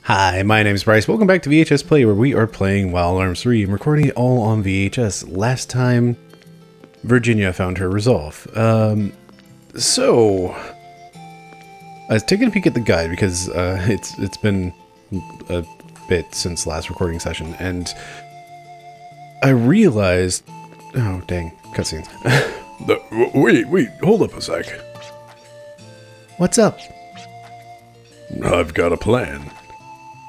Hi, my name's Bryce. Welcome back to VHS Play, where we are playing Wild Arms 3. I'm recording it all on VHS. Last time, Virginia found her resolve. So I was taking a peek at the guide because it's been a bit since last recording session, and I realized... Oh, dang. Cutscenes. Wait, hold up a sec. What's up? I've got a plan.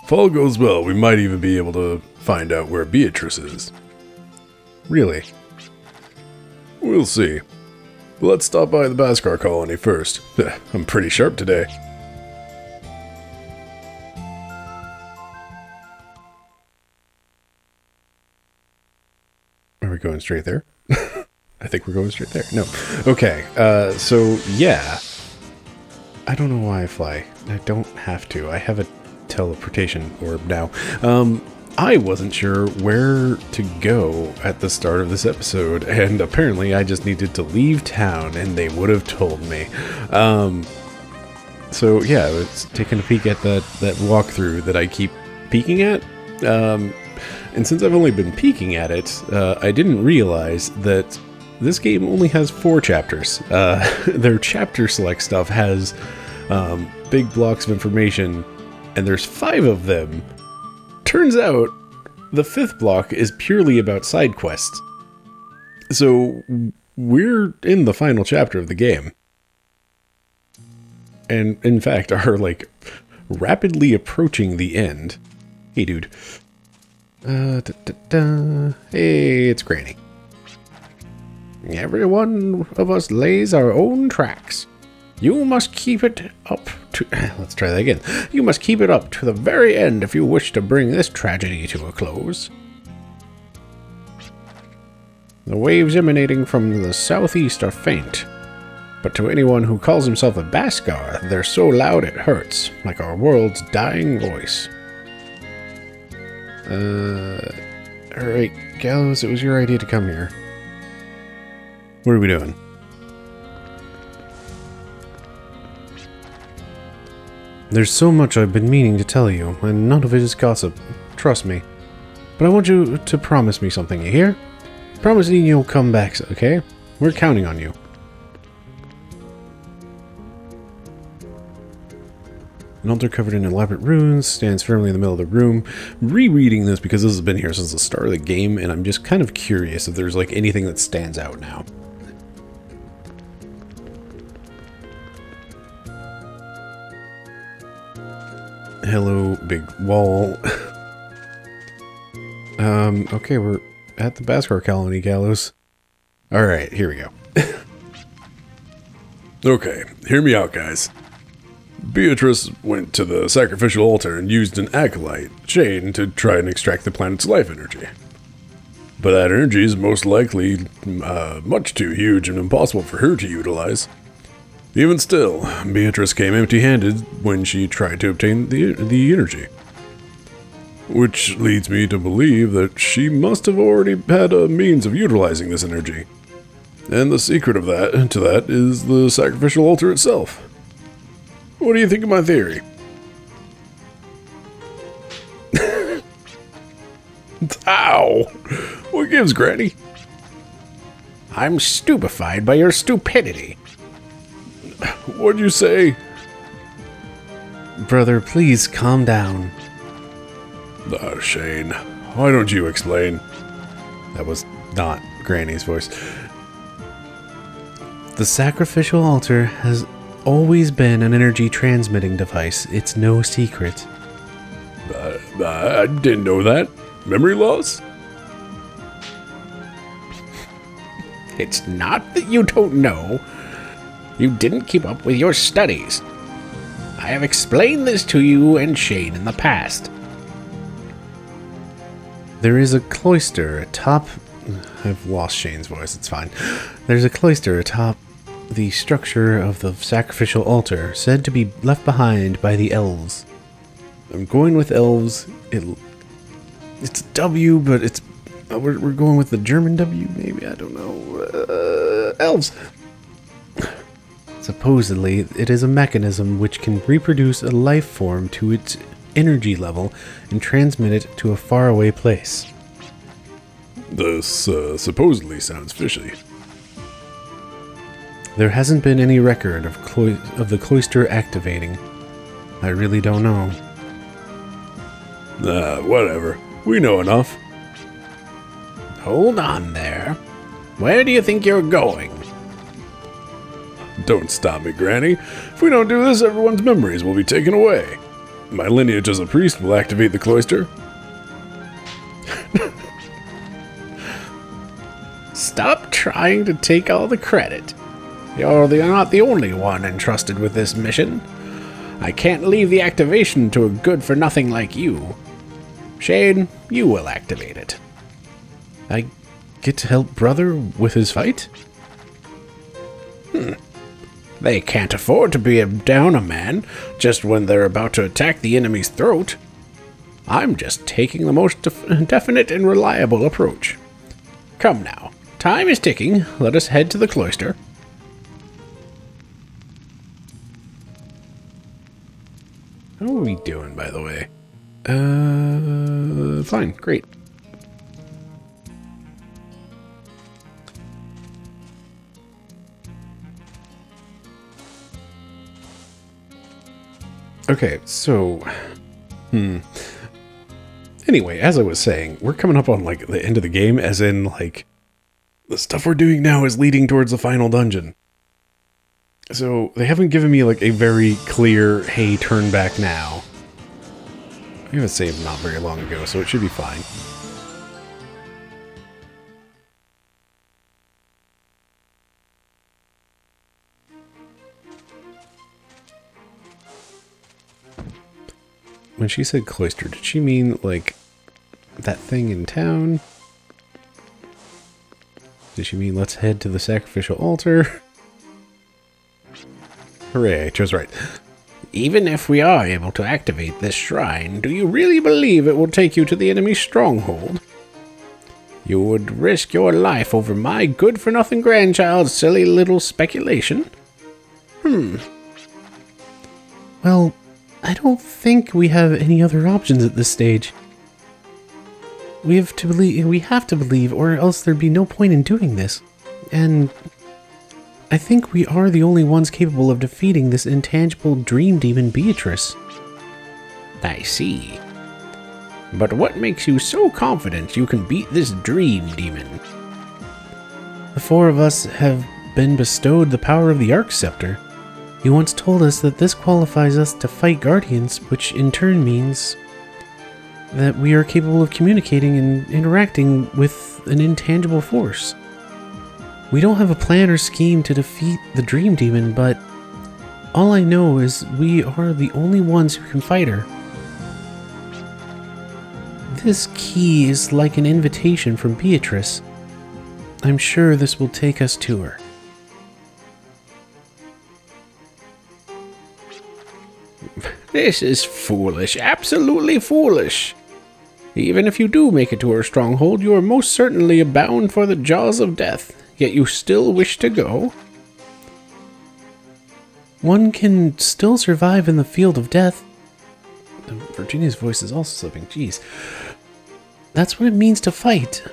If all goes well, we might even be able to find out where Beatrice is. Really? We'll see. But let's stop by the Bhaskar colony first. I'm pretty sharp today. Are we going straight there? I think we're going straight there. No. Okay, so yeah. I don't know why I fly. I don't have to. I have a teleportation orb now. I wasn't sure where to go at the start of this episode, and apparently I just needed to leave town, and they would have told me. So yeah, I was taking a peek at that walkthrough that I keep peeking at. And since I've only been peeking at it, I didn't realize that this game only has 4 chapters. Their chapter select stuff has big blocks of information, and there's 5 of them. Turns out, the 5th block is purely about side quests. So, we're in the final chapter of the game. And, in fact, are, like, rapidly approaching the end. Hey, dude. Hey, it's Granny. Every one of us lays our own tracks. You must keep it up to... Let's try that again. You must keep it up to the very end if you wish to bring this tragedy to a close. The waves emanating from the southeast are faint, but to anyone who calls himself a Bhaskar, they're so loud it hurts, like our world's dying voice. Alright, Gallows, it was your idea to come here. What are we doing? There's so much I've been meaning to tell you, and none of it is gossip. Trust me. But I want you to promise me something, you hear? Promise me you'll come back, okay? We're counting on you. An altar covered in elaborate runes stands firmly in the middle of the room. Rereading this because this has been here since the start of the game, and I'm just kind of curious if there's like anything that stands out now. Hello, big wall. Okay, we're at the Bhaskar colony, Gallows. Alright, here we go. Okay, hear me out, guys. Beatrice went to the sacrificial altar and used an acolyte, Shane, to try and extract the planet's life energy. But that energy is most likely much too huge and impossible for her to utilize. Even still, Beatrice came empty-handed when she tried to obtain the energy. Which leads me to believe that she must have already had a means of utilizing this energy. And the secret of that is the sacrificial altar itself. What do you think of my theory? Ow! What gives, Granny? I'm stupefied by your stupidity. What'd you say? Brother, please calm down. Shane, why don't you explain? That was not Granny's voice. The sacrificial altar has always been an energy transmitting device. It's no secret. I didn't know that. Memory loss? It's not that you don't know. You didn't keep up with your studies. I have explained this to you and Shane in the past. There is a cloister atop... I've lost Shane's voice, it's fine. There's a cloister atop the structure of the sacrificial altar, said to be left behind by the elves. I'm going with elves. It's a W, but it's... We're going with the German W, maybe? I don't know. Elves! Supposedly, it is a mechanism which can reproduce a life form to its energy level and transmit it to a faraway place. This supposedly sounds fishy. There hasn't been any record of the cloister activating. I really don't know. Whatever. We know enough. Hold on there. Where do you think you're going? Don't stop me, Granny. If we don't do this, everyone's memories will be taken away. My lineage as a priest will activate the cloister. Stop trying to take all the credit. You're not the only one entrusted with this mission. I can't leave the activation to a good-for-nothing like you. Shane, you will activate it. I get to help brother with his fight? They can't afford to be down a man just when they're about to attack the enemy's throat. I'm just taking the most definite and reliable approach. Come now, time is ticking. Let us head to the cloister. How are we doing, by the way? Fine, great. Okay, so, anyway, as I was saying, we're coming up on, like, the end of the game, as in, like, the stuff we're doing now is leading towards the final dungeon. So, they haven't given me, like, a very clear, hey, turn back now. I have a save not very long ago, so it should be fine. When she said cloister, did she mean, like, that thing in town? Did she mean let's head to the sacrificial altar? Hooray, I chose right. Even if we are able to activate this shrine, do you really believe it will take you to the enemy's stronghold? You would risk your life over my good-for-nothing grandchild's silly little speculation? Well, I don't think we have any other options at this stage. We have to believe, or else there'd be no point in doing this. And I think we are the only ones capable of defeating this intangible dream demon Beatrice. I see. But what makes you so confident you can beat this dream demon? The four of us have been bestowed the power of the Arc Scepter. He once told us that this qualifies us to fight Guardians, which in turn means that we are capable of communicating and interacting with an intangible force. We don't have a plan or scheme to defeat the Dream Demon, but all I know is we are the only ones who can fight her. This key is like an invitation from Beatrice. I'm sure this will take us to her. This is foolish, absolutely foolish. Even if you do make it to her stronghold, you are most certainly bound for the jaws of death, yet you still wish to go? One can still survive in the field of death. Virginia's voice is also slipping, jeez. That's what it means to fight.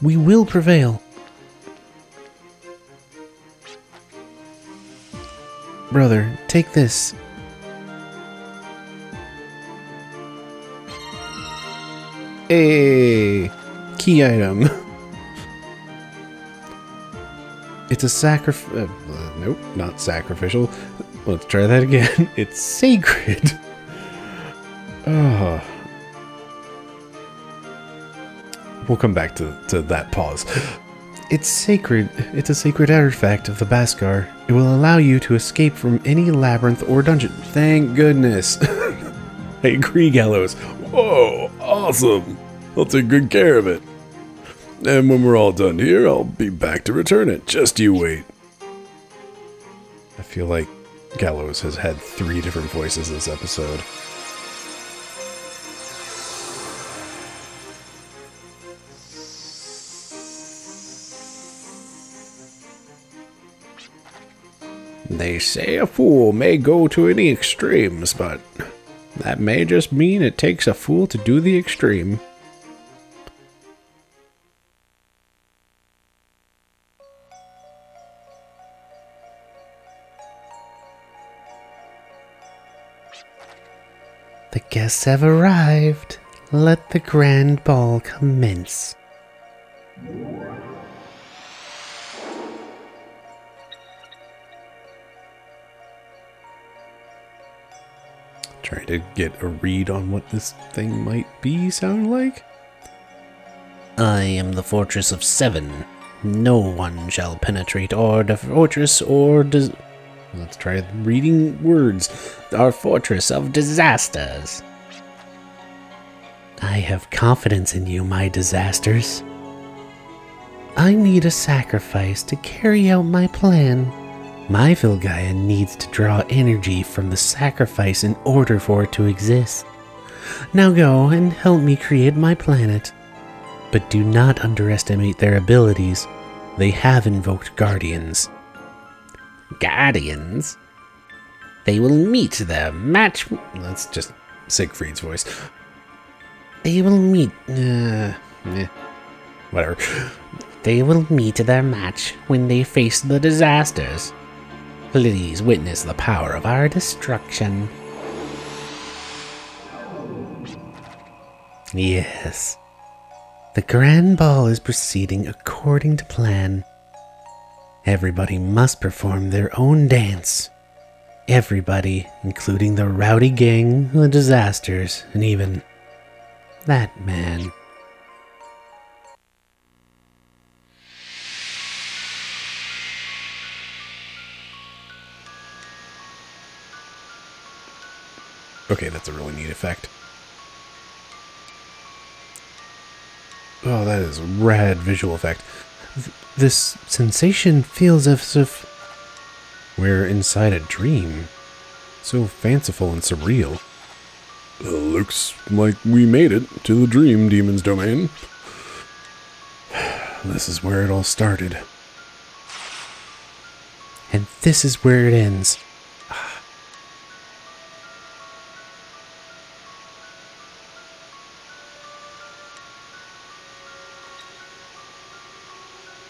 We will prevail. Brother, take this. A key item. It's a nope, not sacrificial. Let's try that again. It's sacred. Oh. We'll come back to that pause. It's sacred. It's a sacred artifact of the Bhaskar. It will allow you to escape from any labyrinth or dungeon. Thank goodness. I agree, Gallows. Whoa, awesome. I'll take good care of it. And when we're all done here, I'll be back to return it. Just you wait. I feel like Gallows has had 3 different voices this episode. They say a fool may go to any extremes, but That may just mean it takes a fool to do the extreme. The guests have arrived. Let the grand ball commence. Trying to get a read on what this thing might be sound like. I am the Fortress of Seven. No one shall penetrate the fortress Let's try reading words. Our fortress of disasters. I have confidence in you, my disasters. I need a sacrifice to carry out my plan. My Vilgaia needs to draw energy from the sacrifice in order for it to exist. Now go and help me create my planet. But do not underestimate their abilities. They have invoked guardians. Guardians? They will meet their match... That's just Siegfried's voice. They will meet... Whatever. They will meet their match when they face the disasters. Please witness the power of our destruction. Yes. The grand ball is proceeding according to plan. Everybody must perform their own dance. Everybody, including the rowdy gang, the disasters, and even that man. Okay, that's a really neat effect. Oh, that is a rad visual effect. This sensation feels as if we're inside a dream. So fanciful and surreal. Looks like we made it to the Dream Demon's domain. This is where it all started. And this is where it ends.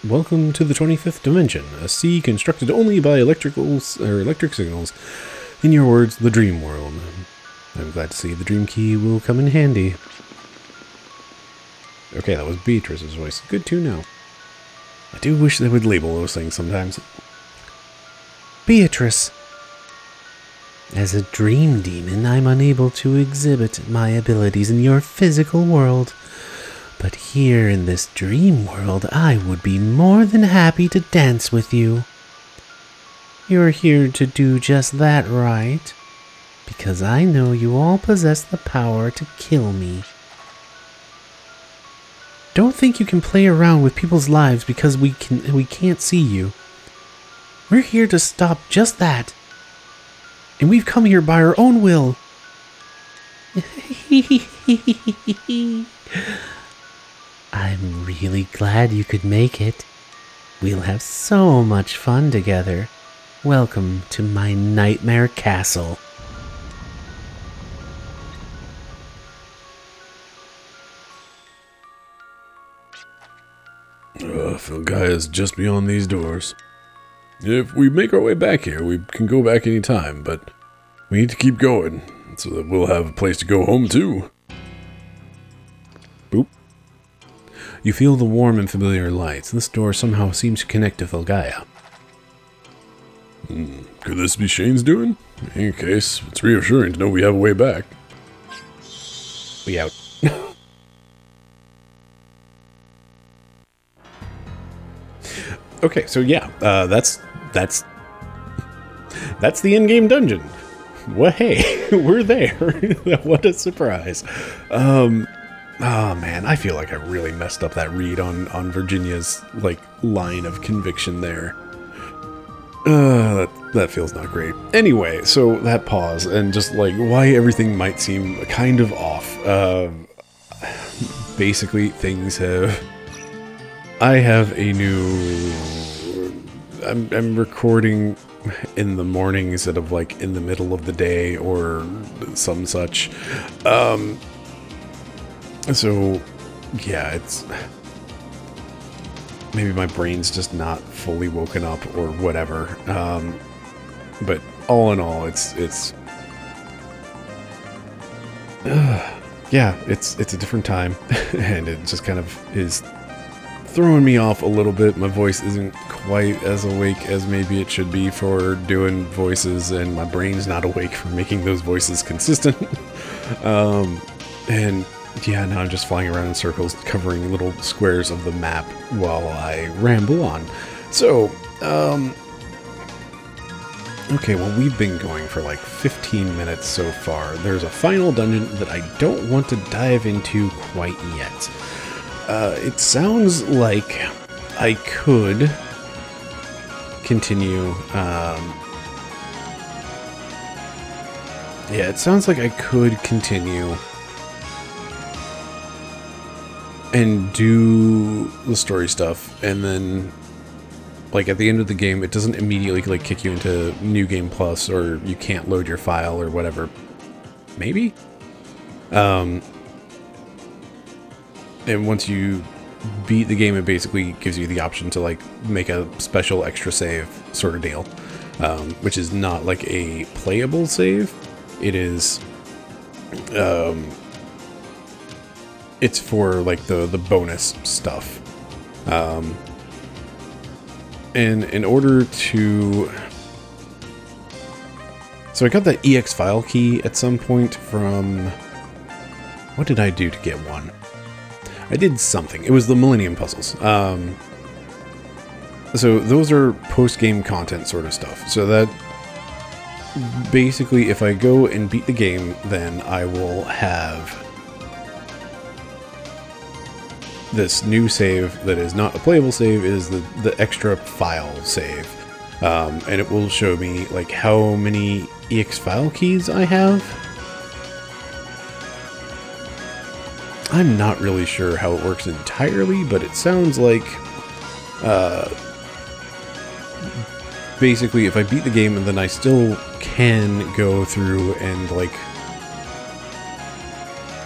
Welcome to the 25th dimension, a sea constructed only by electric signals. In your words, the dream world. I'm glad to see the dream key will come in handy. Okay, that was Beatrice's voice. Good to know. I do wish they would label those things sometimes. Beatrice. As a dream demon, I'm unable to exhibit my abilities in your physical world. But here in this dream world, I would be more than happy to dance with you. You're here to do just that, right? Because I know you all possess the power to kill me. Don't think you can play around with people's lives because we can't see you. We're here to stop just that. And we've come here by our own will. I'm really glad you could make it. We'll have so much fun together. Welcome to my nightmare castle. Vilgaia is just beyond these doors. If we make our way back here, we can go back any time, but we need to keep going so that we'll have a place to go home too. Boop. You feel the warm and familiar lights. This door somehow seems to connect to Vilgaia. Could this be Shane's doing? In any case, it's reassuring to know we have a way back. We out. Okay, so yeah, that's the in-game dungeon. Well, hey, we're there. What a surprise. Oh man, I feel like I really messed up that read on Virginia's like line of conviction there. That feels not great. Anyway, so that pause and just like why everything might seem kind of off. Basically, things have. I have a new. I'm recording in the morning instead of like in the middle of the day or some such. So yeah, it's maybe my brain's just not fully woken up or whatever. But all in all, it's yeah, it's a different time, and it just kind of is throwing me off a little bit. My voice isn't quite as awake as maybe it should be for doing voices, and my brain's not awake for making those voices consistent. And yeah, now I'm just flying around in circles, covering little squares of the map while I ramble on. So, okay, well, we've been going for like 15 minutes so far. There's a final dungeon that I don't want to dive into quite yet. It sounds like I could continue, yeah, it sounds like I could continue and do the story stuff, and then like at the end of the game it doesn't immediately like kick you into New Game Plus, or you can't load your file or whatever. Maybe? And once you beat the game, it basically gives you the option to like make a special extra save sort of deal, which is not like a playable save. It is it's for like the bonus stuff. And in order to, so I got that EX file key at some point from, what did I do to get one? I did something. It was the Millennium Puzzles. So those are post-game content sort of stuff. So that basically, if I go and beat the game, then I will have this new save that is not a playable save, is the extra file save. And it will show me like how many EX file keys I have. I'm not really sure how it works entirely, but it sounds like basically if I beat the game and then I still can go through and like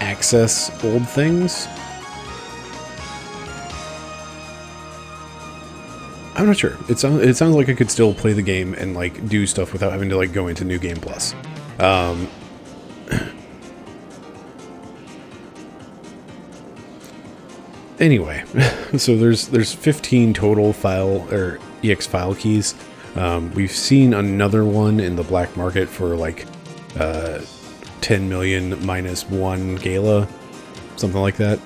access old things. I'm not sure. It sounds like I could still play the game and like do stuff without having to like go into New Game Plus. Anyway, so there's 15 total file or EX file keys. We've seen another one in the black market for like 10 million minus 1 Gala, something like that.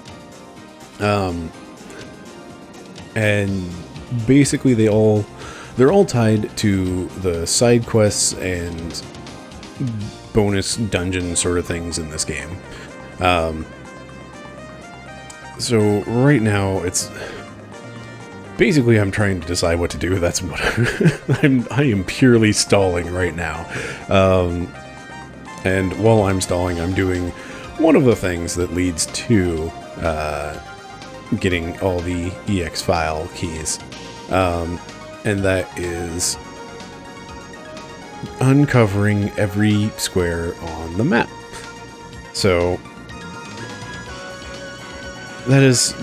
And basically they're all tied to the side quests and bonus dungeon sort of things in this game. So right now it's basically I'm trying to decide what to do. That's what I am purely stalling right now. And while I'm stalling, I'm doing one of the things that leads to getting all the EX file keys. And that is uncovering every square on the map. So that's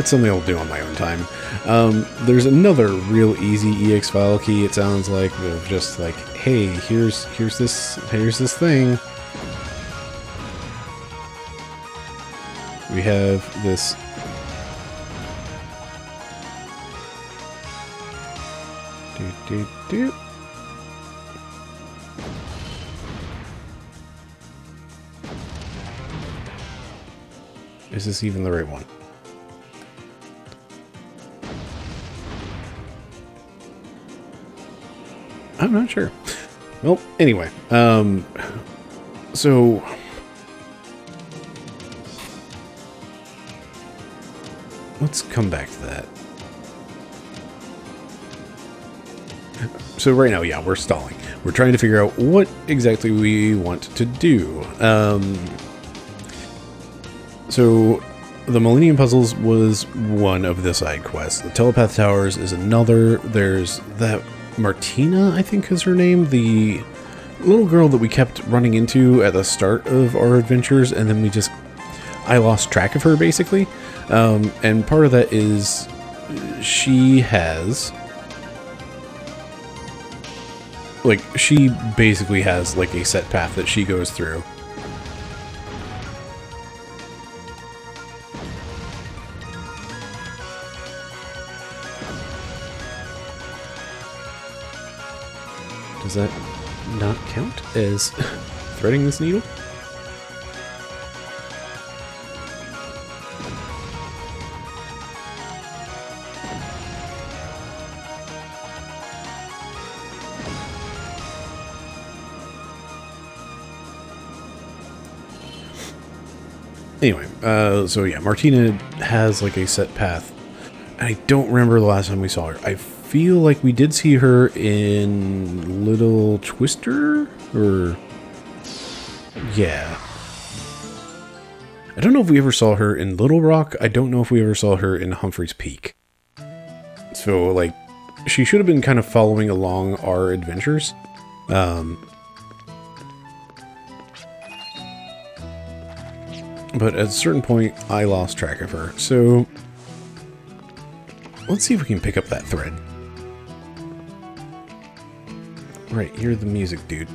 something I'll do on my own time. There's another real easy EX file key, it sounds like, of just like, hey, here's this thing. We have this do. Is this even the right one? I'm not sure. Well, anyway, so let's come back to that. So right now, yeah, we're stalling. We're trying to figure out what exactly we want to do. So the Millennium Puzzles was one of the side quests. The Telepath Towers is another. There's that Martina, I think is her name, the little girl that we kept running into at the start of our adventures, and then I lost track of her, basically. And part of that is she has, like, she basically has, like, a set path that she goes through. Does that not count as threading this needle? Anyway, so yeah, Martina has like a set path. I don't remember the last time we saw her. I feel like we did see her in Little Twister, or yeah. I don't know if we ever saw her in Little Rock. I don't know if we ever saw her in Humphrey's Peak. So like, she should have been kind of following along our adventures. But at a certain point, I lost track of her. So let's see if we can pick up that thread. Right, you're the music dude.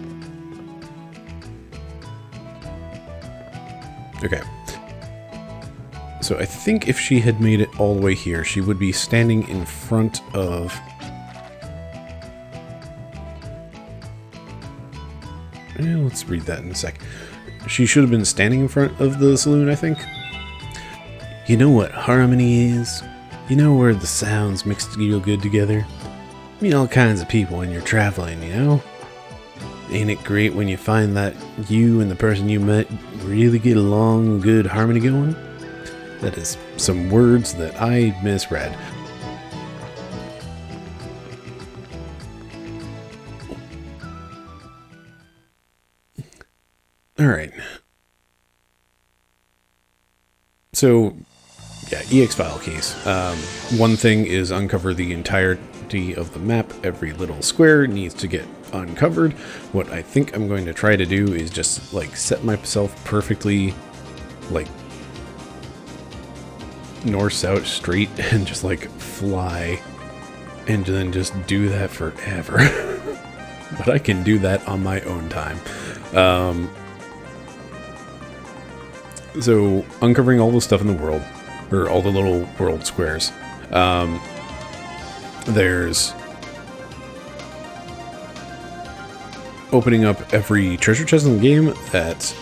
Okay. So I think if she had made it all the way here, she would be standing in front of... let's read that in a sec. She should have been standing in front of the saloon, I think. You know what harmony is? You know where the sounds mix real good together? Meet all kinds of people when you're traveling, you know? Ain't it great when you find that you and the person you met really get along, good harmony going? That is some words that I misread. Alright. So, yeah, EX file keys. One thing is uncover the entirety of the map. Every little square needs to get uncovered. What I think I'm going to try to do is just, like, set myself perfectly, like, north, south, straight, and just, like, fly. And then just do that forever. But I can do that on my own time. So, uncovering all the stuff in the world, or all the little world squares. There's opening up every treasure chest in the game at,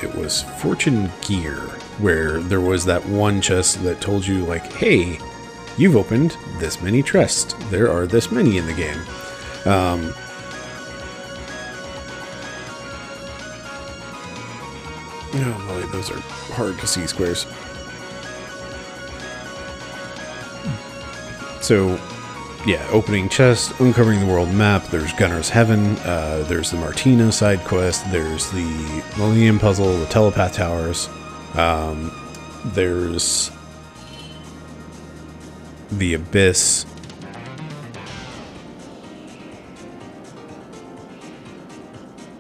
it was Fortune Gear, where there was that one chest that told you, like, hey, you've opened this many chests. There are this many in the game. Oh boy, those are hard to see squares. So, yeah, opening chest, uncovering the world map, there's Gunner's Heaven, there's the Martina side quest, there's the Millennium Puzzle, the Telepath Towers, there's the Abyss.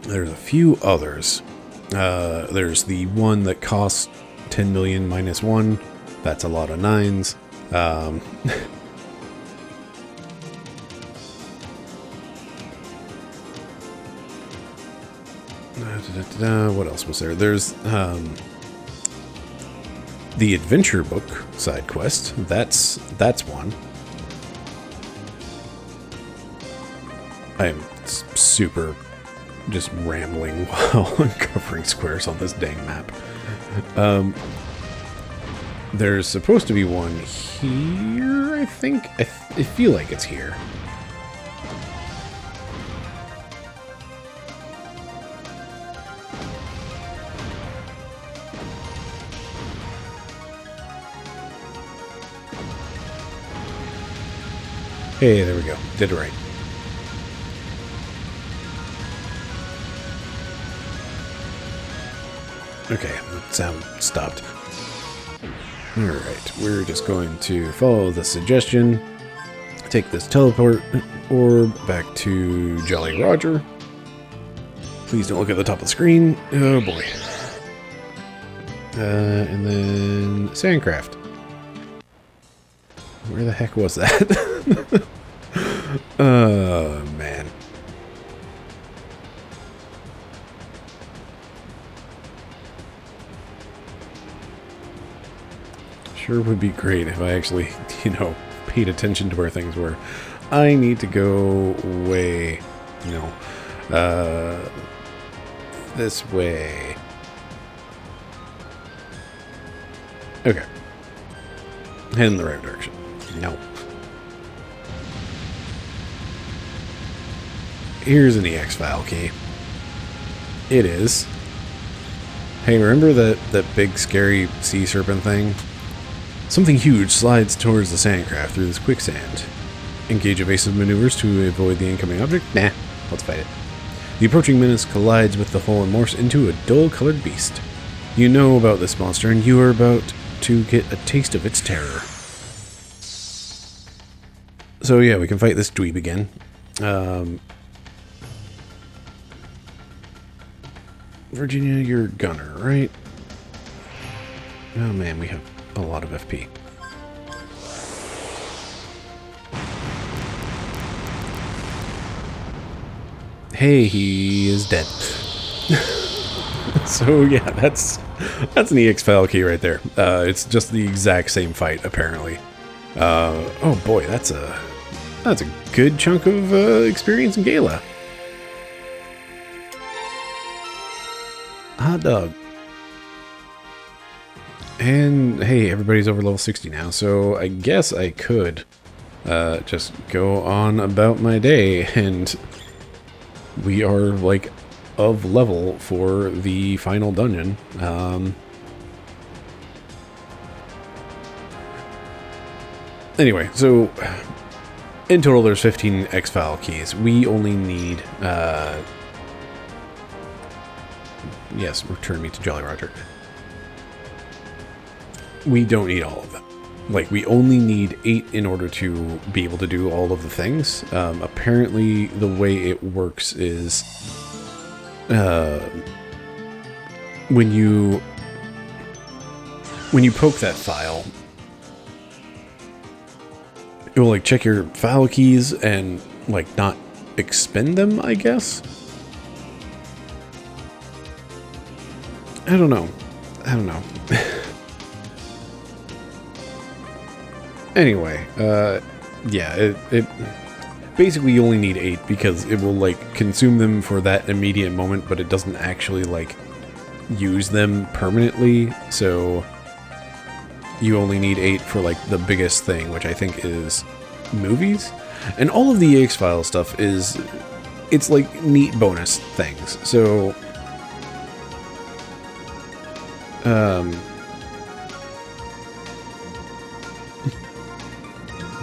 There's a few others. There's the one that costs 10 million minus 1. That's a lot of 9s. What else was there? There's the Adventure Book side quest. That's one. I am super just rambling while uncovering squares on this dang map. There's supposed to be one here, I think. I feel like it's here. Hey, there we go. Did it right. Okay, the sound stopped. Alright, we're just going to follow the suggestion. Take this teleport orb back to Jolly Roger. Please don't look at the top of the screen. Oh boy. And then Sandcraft. Where the heck was that? Oh man. Sure would be great if I actually, you know, paid attention to where things were. I need to go way, you know, this way. Okay. Head in the right direction. No. Here's an EX file key. It is. Hey, remember that big scary sea serpent thing? Something huge slides towards the Sandcraft through this quicksand. Engage evasive maneuvers to avoid the incoming object? Nah, let's fight it. The approaching menace collides with the hull and morphs into a dull-colored beast. You know about this monster, and you are about to get a taste of its terror. So yeah, we can fight this dweeb again. Virginia, you're a gunner, right? Oh man, we have a lot of FP. Hey, he is dead. So yeah, that's an EX file key right there. It's just the exact same fight, apparently. Oh boy, that's a good chunk of experience in Gala. Hot dog. And hey, everybody's over level 60 now, so I guess I could just go on about my day, and we are like of level for the final dungeon. Anyway, so in total there's 15 X-File keys. We only need yes, return me to Jolly Roger. We don't need all of them. Like, we only need 8 in order to be able to do all of the things. Apparently, the way it works is when you poke that file, it will like check your file keys and like not expend them, I guess. I don't know. Anyway, yeah, it basically you only need 8 because it will like consume them for that immediate moment, but it doesn't actually like use them permanently. So you only need 8 for like the biggest thing, which I think is movies. And all of the X-Files stuff it's like neat bonus things. So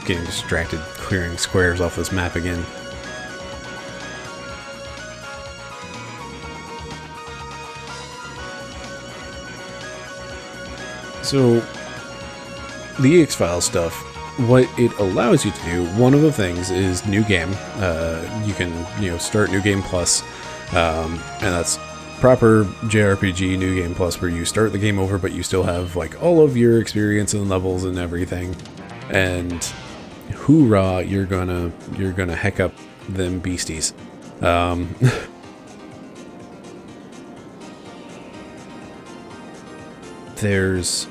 getting distracted clearing squares off this map again. So the X-Files stuff, what it allows you to do, one of the things is new game. You can, start new game plus, and that's proper JRPG new game plus, where you start the game over, but you still have like all of your experience and levels and everything. And hoorah, you're gonna heck up them beasties. There's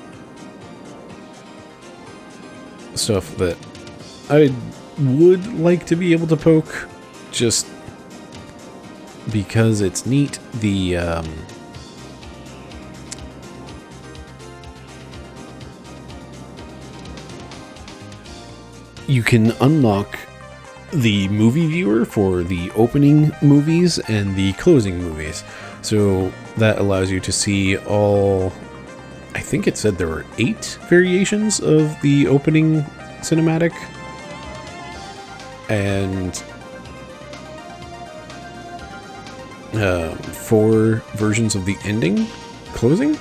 stuff that I would like to be able to poke, just because it's neat. You can unlock the movie viewer for the opening movies and the closing movies. So that allows you to see all, I think it said there were 8 variations of the opening cinematic. And 4 versions of the ending closing.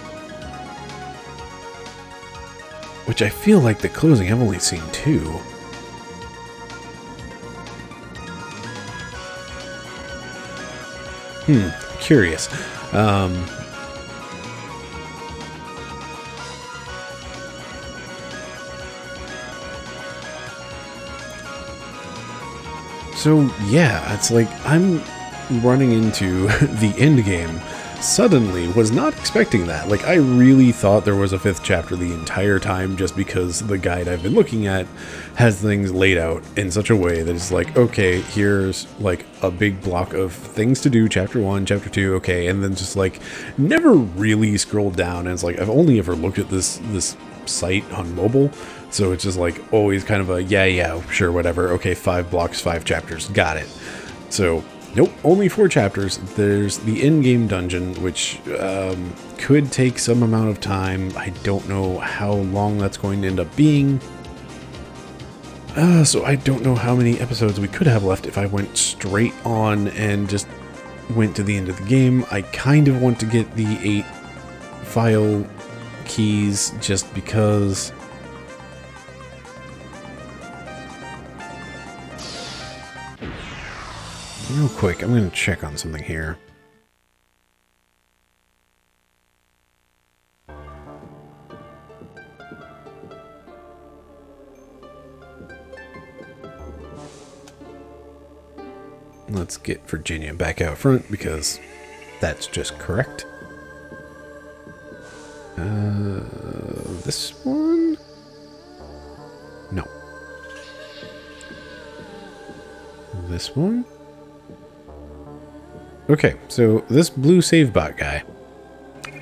Which I feel like the closing, I've only seen 2. Curious. So yeah, it's like I'm running into the end game suddenly. Was not expecting that. Like, I really thought there was a 5th chapter the entire time, just because the guide I've been looking at has things laid out in such a way that it's like, okay, here's like a big block of things to do, chapter 1, chapter 2, okay, and then just like never really scrolled down. And it's like, I've only ever looked at this site on mobile, so it's just like always kind of a yeah, sure, whatever, okay, 5 blocks, 5 chapters, got it. So nope, only 4 chapters. There's the in-game dungeon, which could take some amount of time. I don't know how long that's going to end up being. So I don't know how many episodes we could have left if I went straight on and just went to the end of the game. I kind of want to get the 8 file keys just because... Real quick, I'm going to check on something here. Let's get Virginia back out front because that's just correct. This one? No. This one? Okay, so this blue save bot guy,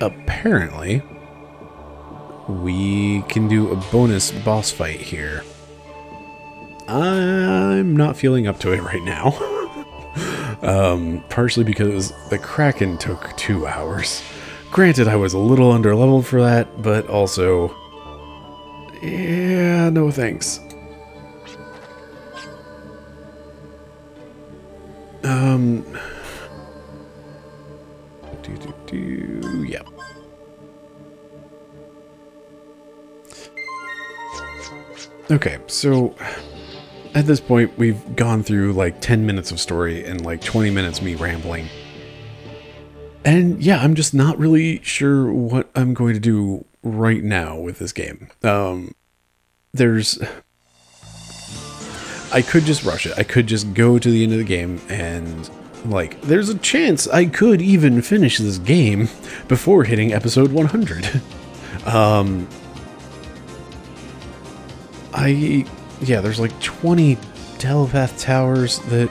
apparently we can do a bonus boss fight here. I'm not feeling up to it right now. Partially because the Kraken took 2 hours. Granted, I was a little underleveled for that, but also, yeah, no thanks. Yep. Okay, so at this point we've gone through like 10 minutes of story and like 20 minutes me rambling. And yeah, I'm just not really sure what I'm going to do right now with this game. I could just rush it. I could just go to the end of the game and, like, there's a chance I could even finish this game before hitting episode 100. Yeah, there's like 20 telepath towers that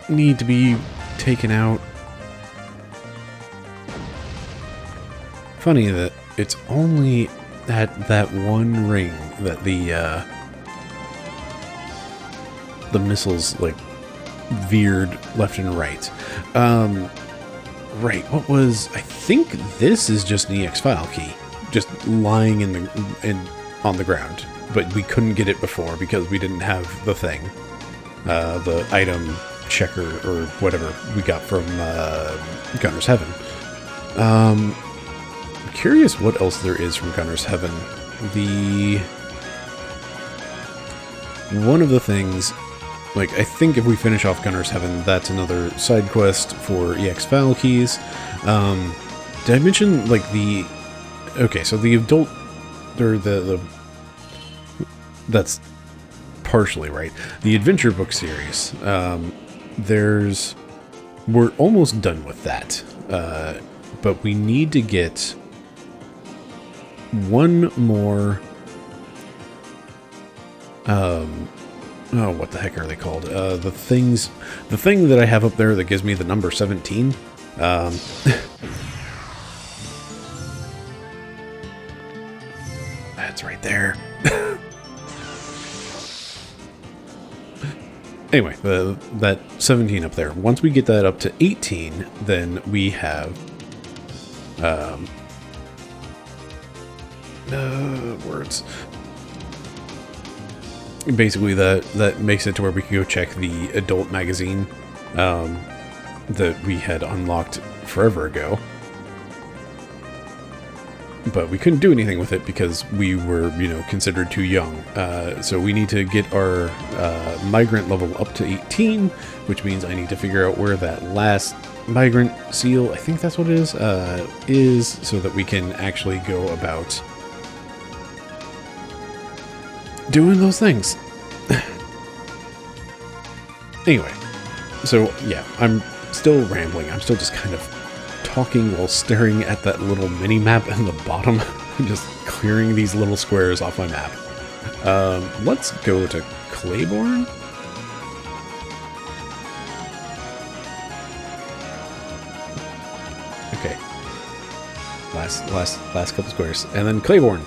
need to be taken out. Funny that it's only at that one ring that the missiles like veered left and right. Right, what was... I think this is just an EX file key, just lying on the ground, but we couldn't get it before because we didn't have the thing, the item checker or whatever we got from Gunner's Heaven. I'm curious what else there is from Gunner's Heaven. One of the things, like, I think if we finish off Gunner's Heaven, that's another side quest for EX file keys. Did I mention, like, okay, so the adult, or that's partially right. The adventure book series, we're almost done with that, but we need to get one more, oh, what the heck are they called? The thing that I have up there that gives me the number 17. That's right there. Anyway, that 17 up there. Once we get that up to 18, then we have words. Basically, that makes it to where we can go check the adult magazine that we had unlocked forever ago. but we couldn't do anything with it because we were, you know, considered too young. So we need to get our migrant level up to 18, which means I need to figure out where that last migrant seal, I think that's what it is so that we can actually go about doing those things. Anyway, so yeah, I'm still rambling. I'm still just kind of talking while staring at that little mini map in the bottom. Just clearing these little squares off my map. Let's go to Claiborne. Okay. Last couple squares. And then Claiborne.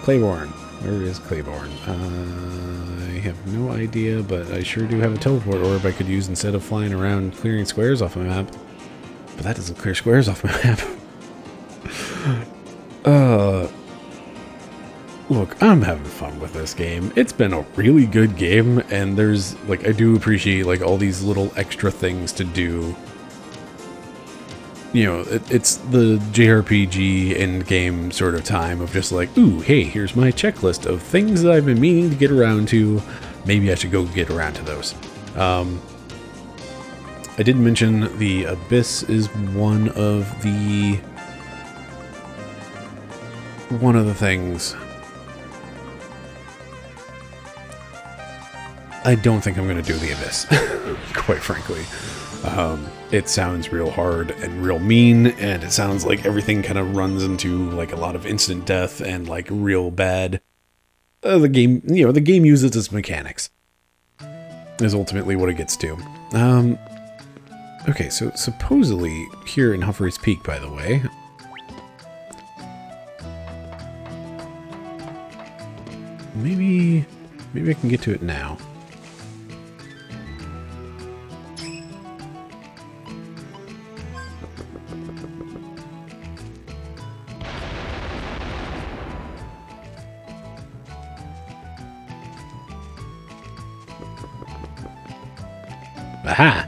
Claiborne. Where is Claiborne? I have no idea, but I sure do have a teleport orb I could use instead of flying around clearing squares off my map. But that doesn't clear squares off my map. Look, I'm having fun with this game. It's been a really good game, and there's, like, I do appreciate, like, all these little extra things to do. You know, it's the JRPG endgame sort of time of just like, ooh, hey, here's my checklist of things that I've been meaning to get around to. Maybe I should go get around to those. I did mention the Abyss is one of the things. I don't think I'm going to do the Abyss, quite frankly. It sounds real hard and real mean, and it sounds like everything kind of runs into like a lot of instant death and like real bad. The game, you know, the game uses its mechanics. Is ultimately what it gets to. Okay, so supposedly here in Humphreys Peak, by the way. Maybe I can get to it now. Aha!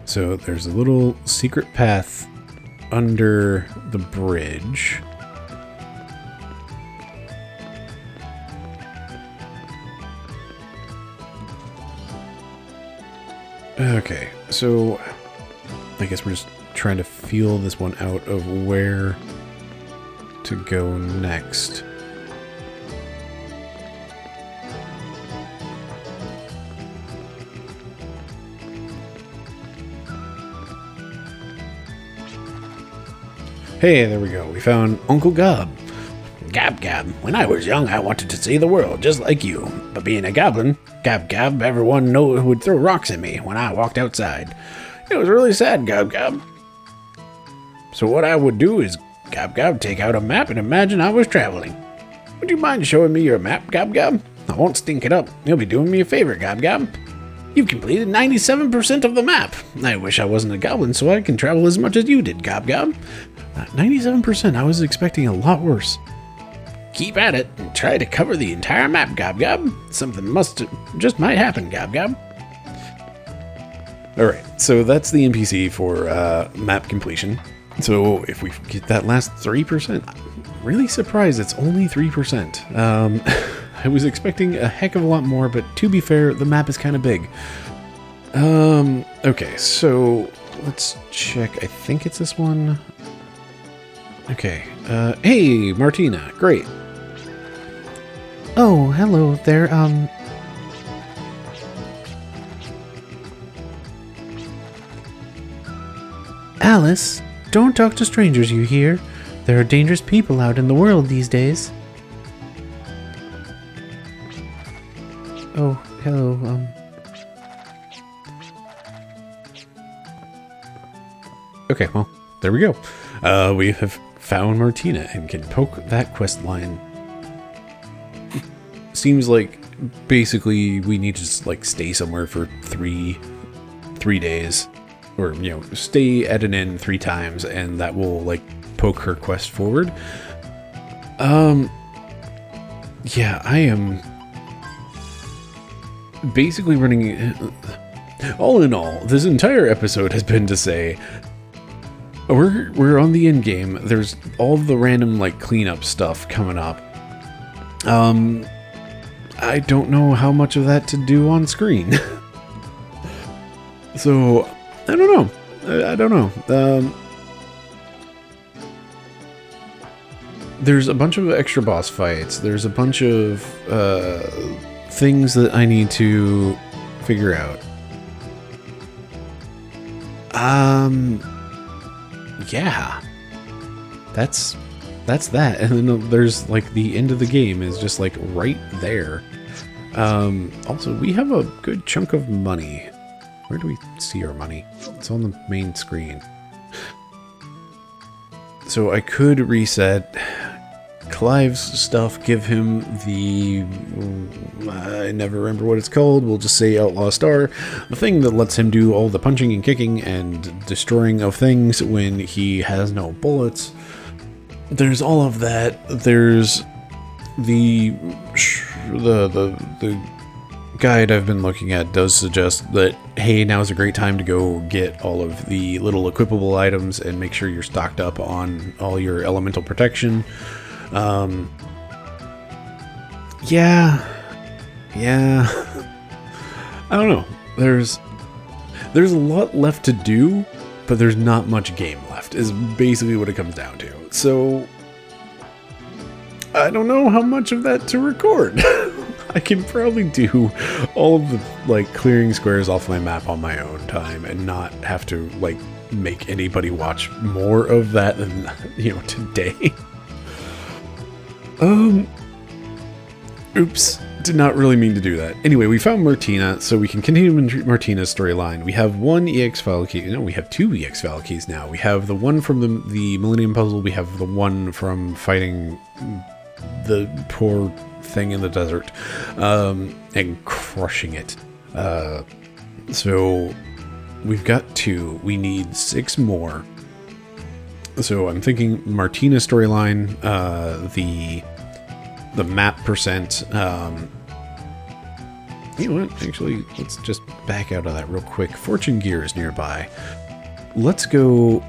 So there's a little secret path under the bridge. Okay, so I guess we're just trying to feel this one out of where to go next. Hey, there we go. We found Uncle Gob. Gab Gab, when I was young, I wanted to see the world just like you. But being a goblin, Gab Gab, everyone would throw rocks at me when I walked outside. It was really sad, Gab Gab. So what I would do is, Gab Gab, take out a map and imagine I was traveling. Would you mind showing me your map, Gab Gab? I won't stink it up. You'll be doing me a favor, Gab Gab. You've completed 97% of the map. I wish I wasn't a goblin so I can travel as much as you did, Gab Gab. 97%? I was expecting a lot worse. Keep at it and try to cover the entire map, Gab Gab. Something just might happen, Gab Gab. Alright, so that's the NPC for map completion. So if we get that last 3%, I'm really surprised it's only 3%. I was expecting a heck of a lot more, but to be fair, the map is kind of big. Okay, so let's check. I think it's this one. Okay, hey, Martina, great. Oh, hello there, Alice, don't talk to strangers, you hear? There are dangerous people out in the world these days. Oh, hello, Okay, well, there we go. We have found Martina and can poke that quest line. Seems like basically we need to just like stay somewhere for three days, or you know, stay at an inn 3 times, and that will like poke her quest forward. Yeah, I am basically running. All in all, this entire episode has been to say, we're on the end game. There's all the random like cleanup stuff coming up. I don't know how much of that to do on screen. So I don't know. I don't know. There's a bunch of extra boss fights. There's a bunch of things that I need to figure out. Yeah. That's that. And then there's like the end of the game is just like right there. Also, we have a good chunk of money. Where do we see our money? It's on the main screen. So I could reset Clive's stuff, give him the... I never remember what it's called. We'll just say Outlaw Star. The thing that lets him do all the punching and kicking and destroying of things when he has no bullets. There's all of that. There's the guide I've been looking at does suggest that, hey, now's a great time to go get all of the little equipable items and make sure you're stocked up on all your elemental protection. Yeah. I don't know. There's a lot left to do, but there's not much game left, is basically what it comes down to. So, I don't know how much of that to record. I can probably do all of the, like, clearing squares off my map on my own time and not have to, like, make anybody watch more of that than, you know, today. Oops. Did not really mean to do that. Anyway, we found Martina, so we can continue Martina's storyline. We have one EX file key. No, we have two EX file keys now. We have the one from the Millennium Puzzle. We have the one from fighting the poor thing in the desert and crushing it. So we've got two. We need 6 more. So I'm thinking Martina's storyline, the map percent. You know what? Actually, let's just back out of that real quick. Fortune Gear is nearby. Let's go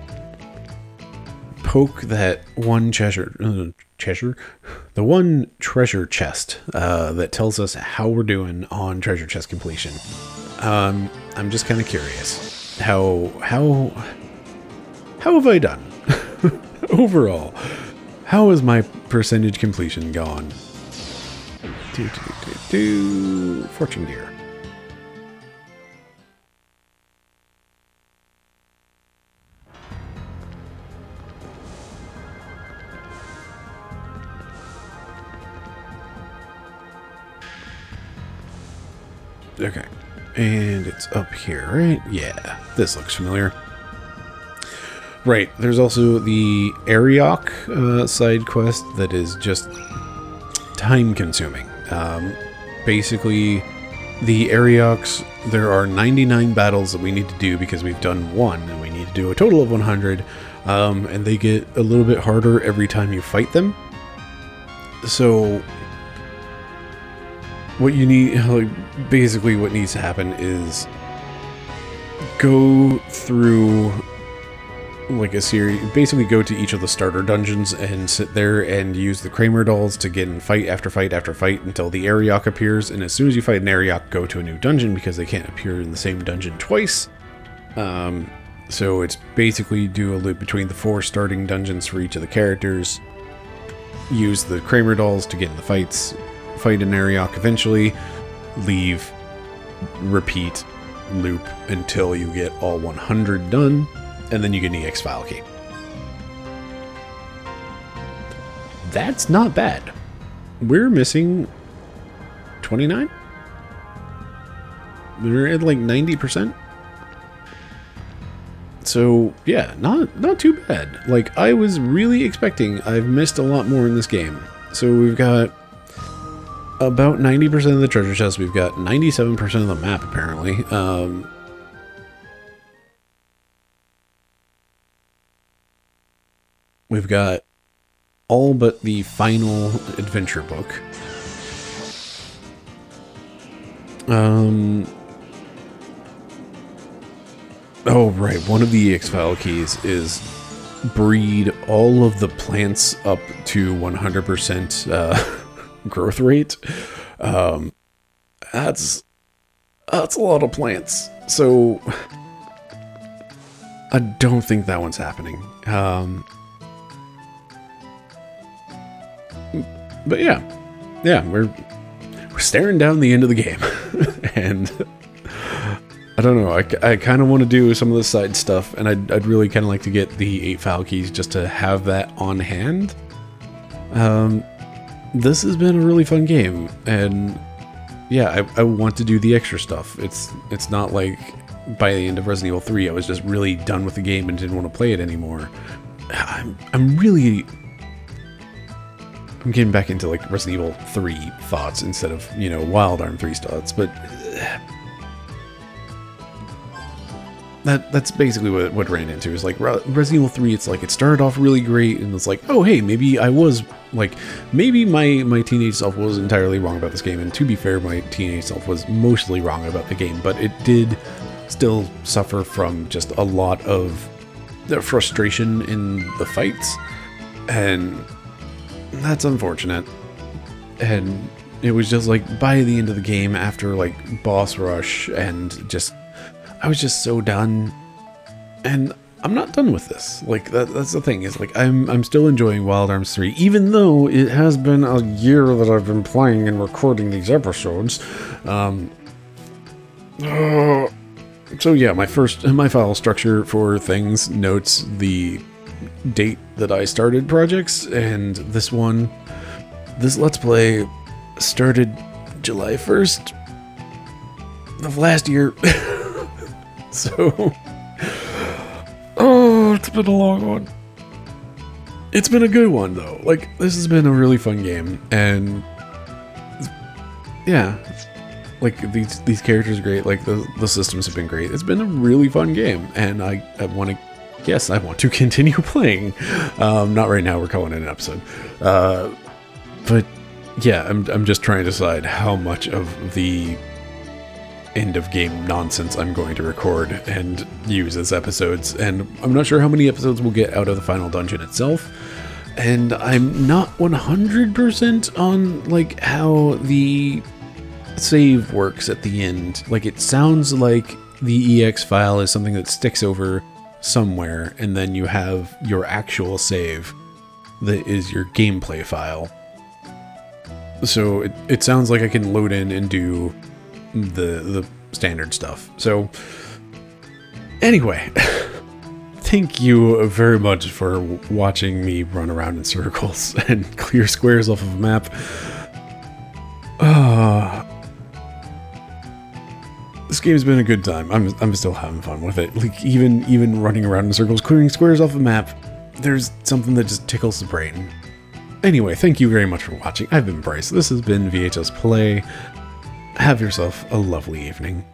poke that one the one treasure chest that tells us how we're doing on treasure chest completion. I'm just kind of curious. How have I done? Overall, how has my percentage completion gone? Fortune Gear. Okay, and it's up here, right? Yeah, this looks familiar. Right, there's also the Ariok side quest that is just time-consuming. Basically, the Arioks, there are 99 battles that we need to do because we've done one, and we need to do a total of 100, and they get a little bit harder every time you fight them. So, what you need, like, basically what needs to happen is go through like a series, basically go to each of the starter dungeons and sit there and use the Kramer dolls to get in fight after fight after fight until the Ariok appears, and as soon as you fight an Ariok, go to a new dungeon because they can't appear in the same dungeon twice. So it's basically do a loop between the 4 starting dungeons for each of the characters, use the Kramer dolls to get in the fights, fight an Ariok eventually, leave, repeat, loop until you get all 100 done. And then you get an EX file key. That's not bad. We're missing 29? We're at like 90%. So yeah, not too bad. Like I was really expecting. I've missed a lot more in this game. So we've got about 90% of the treasure chest. We've got 97% of the map apparently. We've got all but the final adventure book. Oh, right. One of the EX file keys is breed all of the plants up to 100% growth rate. That's a lot of plants. So I don't think that one's happening. But yeah, we're staring down the end of the game, and I don't know. I kind of want to do some of the side stuff, and I'd really kind of like to get the 8 file keys just to have that on hand. This has been a really fun game, and yeah, I want to do the extra stuff. It's not like by the end of Resident Evil 3 I was just really done with the game and didn't want to play it anymore. I'm getting back into like Resident Evil 3 thoughts instead of, you know, Wild Arm 3 thoughts, but that's basically what ran into is like Resident Evil 3. It's like it started off really great, and it's like, oh hey, maybe I was like, maybe my teenage self was entirely wrong about this game. And to be fair, my teenage self was mostly wrong about the game, but it did still suffer from just a lot of the frustration in the fights, and that's unfortunate. And it was just like by the end of the game, after like boss rush, and just I was just so done, and I'm not done with this. Like that's the thing, is like I'm still enjoying Wild Arms 3, even though it has been a year that I've been playing and recording these episodes. So yeah, my file structure for things notes the date that I started projects, and this Let's Play started July 1st of last year. So, oh, it's been a long one. It's been a good one though. Like, this has been a really fun game, and yeah, like these characters are great. Like the systems have been great. It's been a really fun game, and I want to continue playing. Not right now. We're calling it an episode. But yeah, I'm just trying to decide how much of the end of game nonsense I'm going to record and use as episodes, and I'm not sure how many episodes we'll get out of the final dungeon itself, and I'm not 100% on like how the save works at the end. Like, it sounds like the EX file is something that sticks over somewhere, and then you have your actual save that is your gameplay file. So it sounds like I can load in and do the standard stuff. So anyway, thank you very much for watching me run around in circles and clear squares off of a map. This game's been a good time. I'm still having fun with it. Like, even running around in circles, clearing squares off a map, there's something that just tickles the brain. Anyway, thank you very much for watching. I've been Bryce. This has been VHS Play. Have yourself a lovely evening.